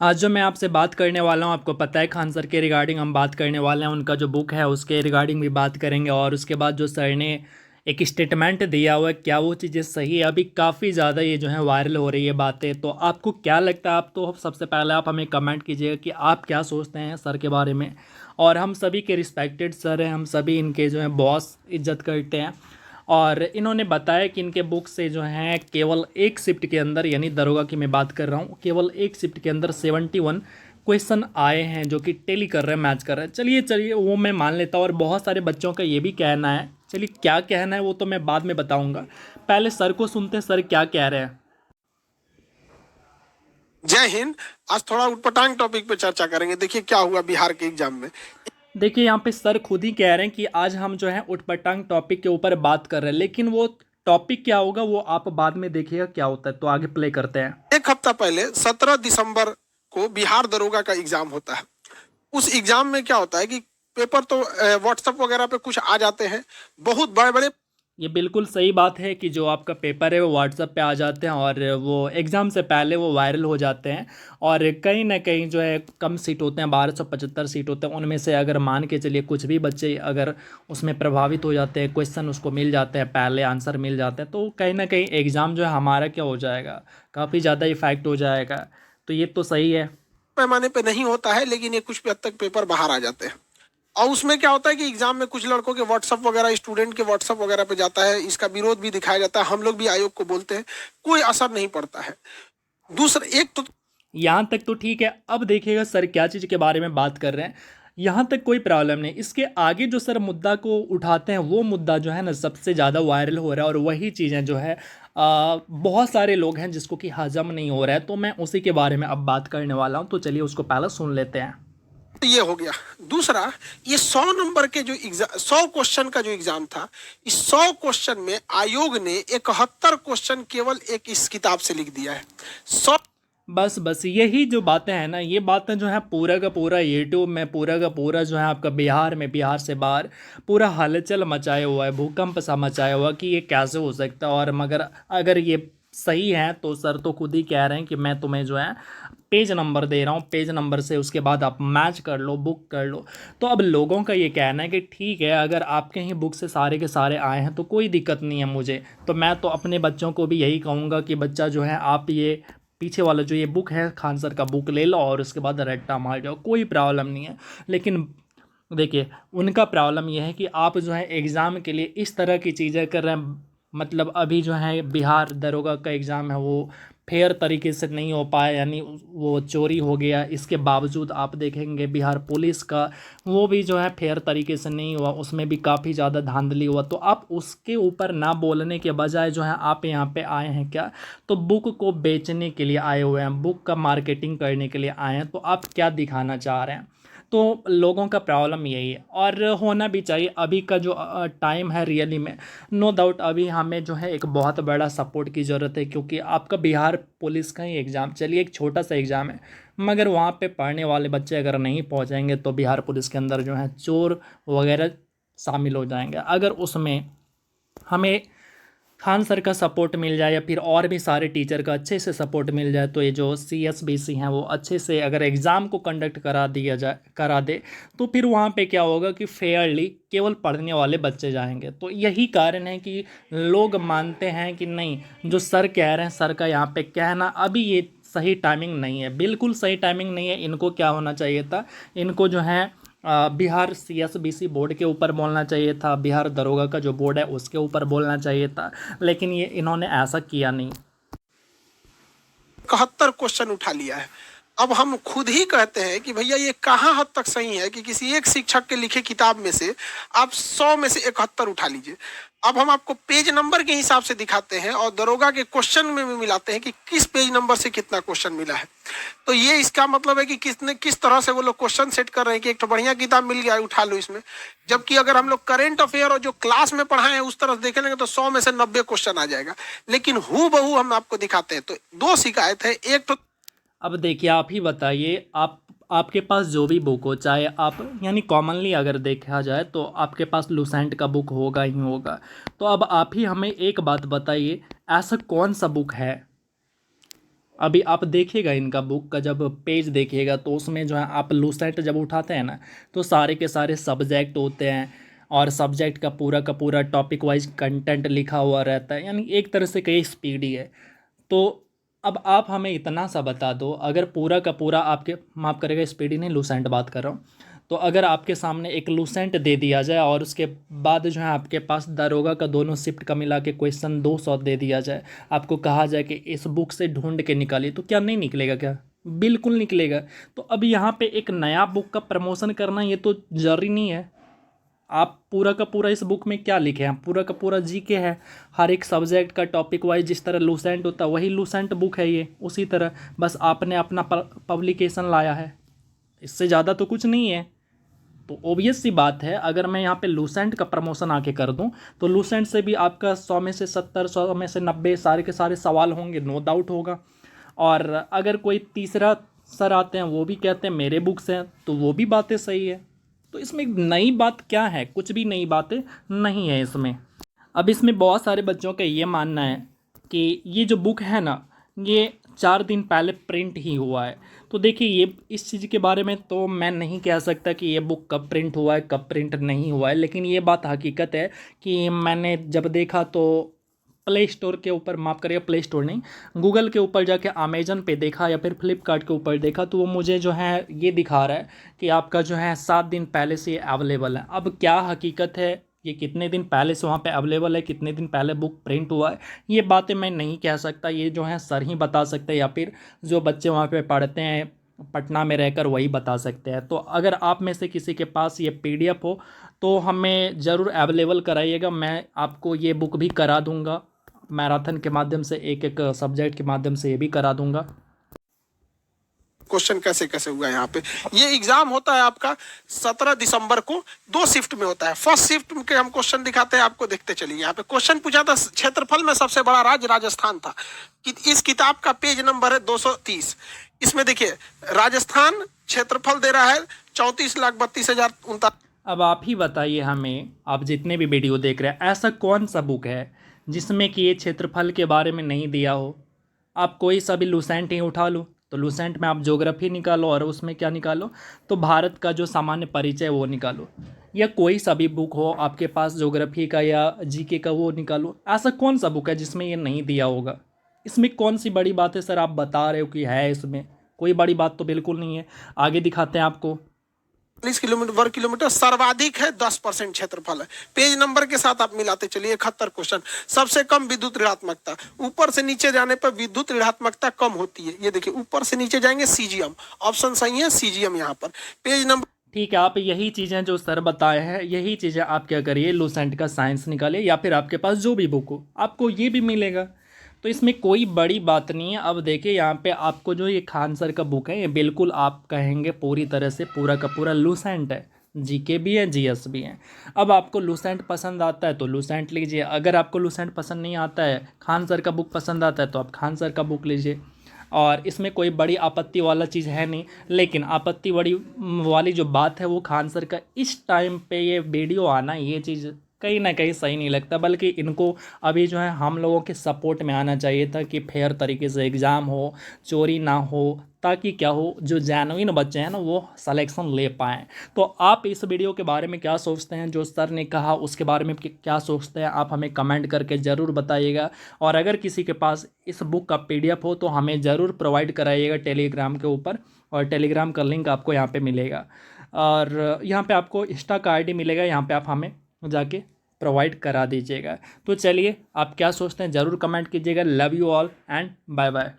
आज जो मैं आपसे बात करने वाला हूँ, आपको पता है खान सर के रिगार्डिंग हम बात करने वाले हैं। उनका जो बुक है उसके रिगार्डिंग भी बात करेंगे, और उसके बाद जो सर ने एक स्टेटमेंट दिया हुआ है, क्या वो चीज़ें सही है? अभी काफ़ी ज़्यादा ये जो है वायरल हो रही है बातें। तो आपको क्या लगता है? आप तो सबसे पहले आप हमें कमेंट कीजिएगा कि आप क्या सोचते हैं सर के बारे में। और हम सभी के रिस्पेक्टेड सर हैं, हम सभी इनके जो है बॉस इज्जत करते हैं। और इन्होंने बताया कि इनके बुक से जो है केवल एक शिफ्ट के अंदर, यानी दरोगा की मैं बात कर रहा हूँ, केवल एक शिफ्ट के अंदर 71 क्वेश्चन आए हैं जो कि टेली कर रहे हैं, मैच कर रहे हैं। चलिए चलिए वो मैं मान लेता हूँ, और बहुत सारे बच्चों का ये भी कहना है। चलिए क्या कहना है वो तो मैं बाद में बताऊंगा, पहले सर को सुनते हैं, सर क्या कह रहे हैं। जय हिंद। आज थोड़ा उटपटांग टॉपिक पे चर्चा करेंगे। देखिए क्या हुआ बिहार के एग्जाम में। देखिए यहाँ पे सर खुद ही कह रहे हैं कि आज हम जो है उटपटांग टॉपिक के ऊपर बात कर रहे हैं, लेकिन वो टॉपिक क्या होगा वो आप बाद में देखिएगा क्या होता है। तो आगे प्ले करते हैं। एक हफ्ता पहले 17 दिसंबर को बिहार दरोगा का एग्जाम होता है। उस एग्जाम में क्या होता है कि पेपर तो व्हाट्सएप वगैरह पे कुछ आ जाते हैं, बहुत बड़े बड़े। ये बिल्कुल सही बात है कि जो आपका पेपर है वो व्हाट्सएप पे आ जाते हैं, और वो एग्ज़ाम से पहले वो वायरल हो जाते हैं। और कहीं ना कहीं जो है कम सीट होते हैं, 1275 सीट होते हैं, उनमें से अगर मान के चलिए कुछ भी बच्चे अगर उसमें प्रभावित हो जाते हैं, क्वेश्चन उसको मिल जाते हैं, पहले आंसर मिल जाते हैं, तो कहीं ना कहीं एग्ज़ाम जो है हमारा क्या हो जाएगा, काफ़ी ज़्यादा इफ़ेक्ट हो जाएगा। तो ये तो सही है। पैमाने पे नहीं होता है, लेकिन ये कुछ हद तक पेपर बाहर आ जाते हैं। और उसमें क्या होता है कि एग्जाम में कुछ लड़कों के व्हाट्सएप वगैरह, स्टूडेंट के व्हाट्सएप वगैरह पे जाता है, इसका विरोध भी दिखाया जाता है। हम लोग भी आयोग को बोलते हैं, कोई असर नहीं पड़ता है। दूसरा एक तो यहाँ तक तो ठीक है। अब देखिएगा सर क्या चीज़ के बारे में बात कर रहे हैं, यहाँ तक कोई प्रॉब्लम नहीं। इसके आगे जो सर मुद्दा को उठाते हैं वो मुद्दा जो है ना सबसे ज़्यादा वायरल हो रहा है, और वही चीज़ें जो है बहुत सारे लोग हैं जिसको कि हजम नहीं हो रहा है। तो मैं उसी के बारे में अब बात करने वाला हूँ, तो चलिए उसको पहले सुन लेते हैं। ये हो गया। दूसरा, ये 100 नंबर के जो एग्जाम, 100 क्वेश्चन का जो एग्जाम था, इस 100 क्वेश्चन में आयोग ने 71 क्वेश्चन केवल एक इस किताब से लिख दिया है। 100। बस बस यही जो बातें हैं ना, ये बातें जो है पूरा का पूरा यूट्यूब में, पूरा का पूरा जो है आपका बिहार में, बिहार से बाहर पूरा हलचल मचाया हुआ है, भूकंप सा मचाया हुआ है कि ये कैसे हो सकता है। और मगर अगर ये सही है तो सर तो खुद ही कह रहे हैं कि मैं तुम्हें जो है पेज नंबर दे रहा हूँ, पेज नंबर से उसके बाद आप मैच कर लो, बुक कर लो। तो अब लोगों का ये कहना है कि ठीक है, अगर आपके ही बुक से सारे के सारे आए हैं तो कोई दिक्कत नहीं है मुझे। तो मैं तो अपने बच्चों को भी यही कहूँगा कि बच्चा जो है आप ये पीछे वाला जो ये बुक है खान सर का बुक ले लो, और उसके बाद रट्टा मार जाओ, कोई प्रॉब्लम नहीं है। लेकिन देखिए उनका प्रॉब्लम यह है कि आप जो है एग्ज़ाम के लिए इस तरह की चीज़ें कर रहे हैं। मतलब अभी जो है बिहार दरोगा का एग्ज़ाम है वो फेयर तरीके से नहीं हो पाया, यानी वो चोरी हो गया। इसके बावजूद आप देखेंगे बिहार पुलिस का वो भी जो है फेयर तरीके से नहीं हुआ, उसमें भी काफ़ी ज़्यादा धांधली हुआ। तो आप उसके ऊपर ना बोलने के बजाय जो है आप यहाँ पे आए हैं क्या, तो बुक को बेचने के लिए आए हुए हैं, बुक का मार्केटिंग करने के लिए आए हैं। तो आप क्या दिखाना चाह रहे हैं? तो लोगों का प्रॉब्लम यही है, और होना भी चाहिए। अभी का जो टाइम है रियली में, नो डाउट अभी हमें जो है एक बहुत बड़ा सपोर्ट की ज़रूरत है, क्योंकि आपका बिहार पुलिस का ही एग्ज़ाम, चलिए एक छोटा सा एग्ज़ाम है, मगर वहाँ पे पढ़ने वाले बच्चे अगर नहीं पहुँचेंगे तो बिहार पुलिस के अंदर जो है चोर वगैरह शामिल हो जाएंगे। अगर उसमें हमें खान सर का सपोर्ट मिल जाए, या फिर और भी सारे टीचर का अच्छे से सपोर्ट मिल जाए, तो ये जो CSBC हैं वो अच्छे से अगर एग्ज़ाम को कंडक्ट करा दिया जाए, करा दे, तो फिर वहाँ पे क्या होगा कि फेयरली केवल पढ़ने वाले बच्चे जाएंगे। तो यही कारण है कि लोग मानते हैं कि नहीं, जो सर कह रहे हैं, सर का यहाँ पे कहना अभी ये सही टाइमिंग नहीं है, बिल्कुल सही टाइमिंग नहीं है। इनको क्या होना चाहिए था, इनको जो है बिहार CSBC बोर्ड के ऊपर बोलना चाहिए था, बिहार दरोगा का जो बोर्ड है उसके ऊपर बोलना चाहिए था, लेकिन ये इन्होंने ऐसा किया नहीं। 71 क्वेश्चन उठा लिया है। अब हम खुद ही कहते हैं कि भैया ये कहाँ हद तक सही है कि किसी एक शिक्षक के लिखे किताब में से आप 100 में से 71 उठा लीजिए। अब हम आपको पेज नंबर के हिसाब से दिखाते हैं और दरोगा के क्वेश्चन में भी मिलाते हैं कि किस पेज नंबर से कितना क्वेश्चन मिला है। तो ये इसका मतलब है कि किसने किस तरह से वो लोग क्वेश्चन सेट कर रहे हैं कि एक तो बढ़िया किताब मिल गया है, उठा लो इसमें। जबकि अगर हम लोग करेंट अफेयर और जो क्लास में पढ़ाए हैं उस तरफ देखेंगे तो 100 में से 90 क्वेश्चन आ जाएगा। लेकिन हूबहू बहू हम आपको दिखाते हैं। तो दो शिकायत है। एक तो अब देखिए आप ही बताइए, आप आपके पास जो भी बुक हो, चाहे आप यानी कॉमनली अगर देखा जाए तो आपके पास लुसेंट का बुक होगा ही होगा। तो अब आप ही हमें एक बात बताइए, ऐसा कौन सा बुक है अभी आप देखिएगा इनका बुक का जब पेज देखिएगा तो उसमें जो है आप लूसेंट जब उठाते हैं ना तो सारे के सारे सब्जेक्ट होते हैं और सब्जेक्ट का पूरा टॉपिक वाइज कंटेंट लिखा हुआ रहता है, यानी एक तरह से कई स्पीडी है। तो अब आप हमें इतना सा बता दो, अगर पूरा का पूरा आपके, माफ़ करेगा स्पीडी नहीं लूसेंट बात कर रहा हूँ, तो अगर आपके सामने एक लूसेंट दे दिया जाए और उसके बाद जो है आपके पास दरोगा का दोनों शिफ्ट का मिला के क्वेश्चन 200 दे दिया जाए, आपको कहा जाए कि इस बुक से ढूंढ के निकालिए, तो क्या नहीं निकलेगा क्या? बिल्कुल निकलेगा। तो अब यहाँ पे एक नया बुक का प्रमोशन करना ये तो जरूरी नहीं है। आप पूरा का पूरा इस बुक में क्या लिखे हैं, पूरा का पूरा जीके है, हर एक सब्जेक्ट का टॉपिक वाइज जिस तरह लूसेंट होता है वही लूसेंट बुक है ये, उसी तरह बस आपने अपना पब्लिकेशन लाया है, इससे ज़्यादा तो कुछ नहीं है। तो ऑब्वियस सी बात है, अगर मैं यहाँ पे लूसेंट का प्रमोशन आके कर दूँ तो लूसेंट से भी आपका 100 में से 70, 100 में से 90 सारे के सारे सवाल होंगे, नो डाउट होगा। और अगर कोई तीसरा सर आते हैं वो भी कहते हैं मेरे बुक्स हैं, तो वो भी बातें सही है। तो इसमें नई बात क्या है? कुछ भी नई बातें नहीं है इसमें। अब इसमें बहुत सारे बच्चों का ये मानना है कि ये जो बुक है ना ये 4 दिन पहले प्रिंट ही हुआ है। तो देखिए ये इस चीज़ के बारे में तो मैं नहीं कह सकता कि ये बुक कब प्रिंट हुआ है कब प्रिंट नहीं हुआ है, लेकिन ये बात हकीकत है कि मैंने जब देखा तो प्ले स्टोर के ऊपर, माफ़ करिएगा प्ले स्टोर नहीं, गूगल के ऊपर जाके अमेजन पे देखा या फिर फ्लिपकार्ट के ऊपर देखा तो वो मुझे जो है ये दिखा रहा है कि आपका जो है 7 दिन पहले से ये अवेलेबल है। अब क्या हकीकत है, ये कितने दिन पहले से वहाँ पे अवेलेबल है, कितने दिन पहले बुक प्रिंट हुआ है, ये बातें मैं नहीं कह सकता, ये जो है सर ही बता सकते हैं या फिर जो बच्चे वहाँ पे पढ़ते हैं पटना में रहकर वही बता सकते हैं। तो अगर आप में से किसी के पास ये पीडीएफ हो तो हमें ज़रूर अवेलेबल कराइएगा, मैं आपको ये बुक भी करा दूँगा मैराथन के माध्यम से, एक एक सब्जेक्ट के माध्यम से ये भी करा दूंगा। क्वेश्चन कैसे कैसे हुआ यहाँ पे। ये एग्जाम होता है आपका 17 दिसंबर को, 2 शिफ्ट में होता है। फर्स्ट शिफ्ट के हम क्वेश्चन दिखाते हैं आपको, देखते चलिए। यहाँ पे क्वेश्चन पूछा था क्षेत्रफल में सबसे बड़ा राज्य राजस्थान था। इस किताब का पेज नंबर है 230। इसमें देखिए राजस्थान क्षेत्रफल दे रहा है 34,32,049। अब आप ही बताइए हमें, आप जितने भी वीडियो देख रहे हैं ऐसा कौन सा बुक है जिसमें कि ये क्षेत्रफल के बारे में नहीं दिया हो। आप कोई सा भी लूसेंट ही उठा लो, तो लूसेंट में आप ज्योग्राफी निकालो और उसमें क्या निकालो, तो भारत का जो सामान्य परिचय वो निकालो, या कोई सा भी बुक हो आपके पास ज्योग्राफी का या जीके का वो निकालो। ऐसा कौन सा बुक है जिसमें ये नहीं दिया होगा? इसमें कौन सी बड़ी बात है सर आप बता रहे हो कि है? इसमें कोई बड़ी बात तो बिल्कुल नहीं है। आगे दिखाते हैं आपको। 40 किलोमीटर वर्ग किलोमीटर सर्वाधिक है, 10% क्षेत्रफल है। पेज नंबर के साथ आप मिलाते चलिए। 71 क्वेश्चन। सबसे कम विद्युत ऋणात्मकता, ऊपर से नीचे जाने पर विद्युत ऋणात्मकता कम होती है। ये देखिए ऊपर से नीचे जाएंगे सीजीएम, ऑप्शन सही है सीजीएम यहाँ पर। पेज नंबर, ठीक है, आप यही चीज़ें जो सर बताए हैं यही चीज़ें आप क्या करिए, लूसेंट का साइंस निकालिए या फिर आपके पास जो भी बुक हो आपको ये भी मिलेगा। तो इसमें कोई बड़ी बात नहीं है। अब देखिए यहाँ पे आपको जो ये खान सर का बुक है ये बिल्कुल आप कहेंगे पूरी तरह से पूरा का पूरा लूसेंट है, जीके भी है जीएस भी है। अब आपको लूसेंट पसंद आता है तो लूसेंट लीजिए, अगर आपको लूसेंट पसंद नहीं आता है, खान सर का बुक पसंद आता है तो आप खान सर का बुक लीजिए। और इसमें कोई बड़ी आपत्ति वाला चीज़ है नहीं, लेकिन आपत्ति बड़ी वाली जो बात है वो खान सर का इस टाइम पे ये वीडियो आना, ये चीज़ कहीं ना कहीं सही नहीं लगता। बल्कि इनको अभी जो है हम लोगों के सपोर्ट में आना चाहिए था कि फेयर तरीके से एग्ज़ाम हो, चोरी ना हो, ताकि क्या हो जो जेनुइन बच्चे हैं ना वो सिलेक्शन ले पाएँ। तो आप इस वीडियो के बारे में क्या सोचते हैं, जो सर ने कहा उसके बारे में क्या सोचते हैं, आप हमें कमेंट करके ज़रूर बताइएगा। और अगर किसी के पास इस बुक का पीडीएफ हो तो हमें ज़रूर प्रोवाइड कराइएगा टेलीग्राम के ऊपर, और टेलीग्राम का लिंक आपको यहाँ पे मिलेगा, और यहाँ पे आपको इंस्टा का आईडी मिलेगा, यहाँ पे आप हमें जाके प्रोवाइड करा दीजिएगा। तो चलिए आप क्या सोचते हैं ज़रूर कमेंट कीजिएगा। Love you all and bye bye.